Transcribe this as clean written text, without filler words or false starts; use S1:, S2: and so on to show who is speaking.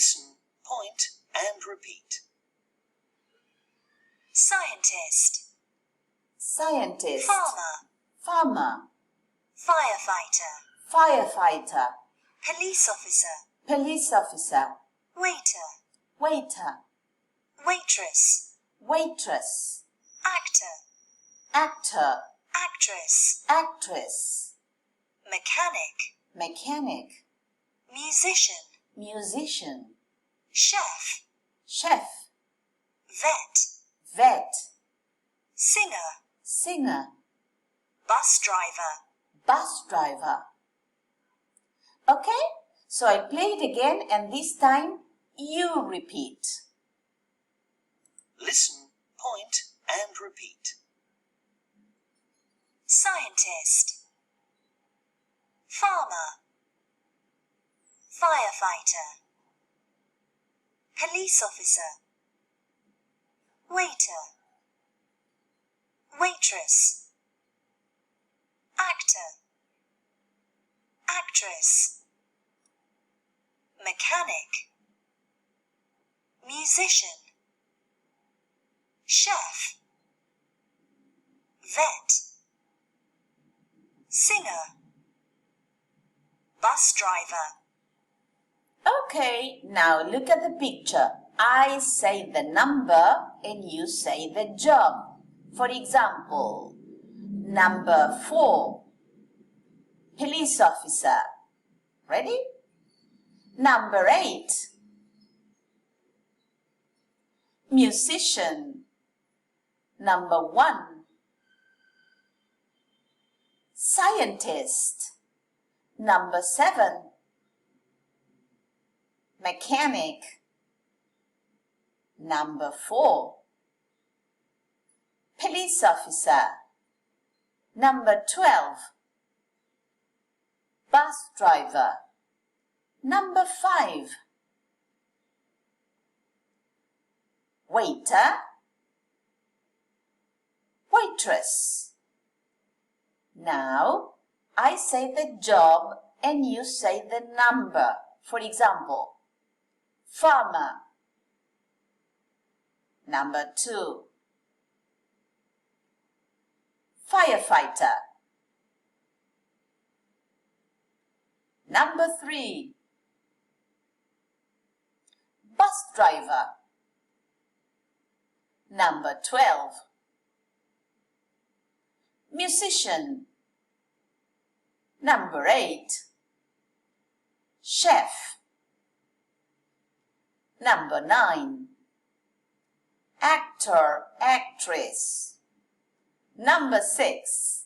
S1: Listen, point, and repeat.
S2: Scientist.
S3: Scientist.
S2: Farmer.
S3: Farmer.
S2: Firefighter.
S3: Firefighter.
S2: Police officer.
S3: Police officer.
S2: Waiter.
S3: Waiter.
S2: Waitress.
S3: Waitress.
S2: Actor.
S3: Actor.
S2: Actress.
S3: Actress.
S2: Mechanic.
S3: Mechanic.
S2: Musician.
S3: Musician.
S2: Chef.
S3: Chef.
S2: Vet.
S3: Vet.
S2: Singer.
S3: Singer.
S2: Bus driver.
S3: Bus driver. Okay, so I'll play it again and this time you repeat.
S1: Listen, point, and repeat.
S2: Scientist. Farmer. Firefighter. Police officer. Waiter. Waitress. Actor. Actress. Mechanic. Musician. Chef. Vet. Singer. Bus driver.
S3: Okay, now look at the picture. I say the number and you say the job. For example, number 4, police officer. Ready? Number 8, musician. Number 1, scientist. Number 7, mechanic. Number 4, police officer. Number 12, bus driver. Number 5, waiter, waitress. Now, I say the job and you say the number. For example, farmer. Number 2, firefighter. Number 3, bus driver. Number 12, musician. Number 8, chef. Number 9, actor, actress. Number 6,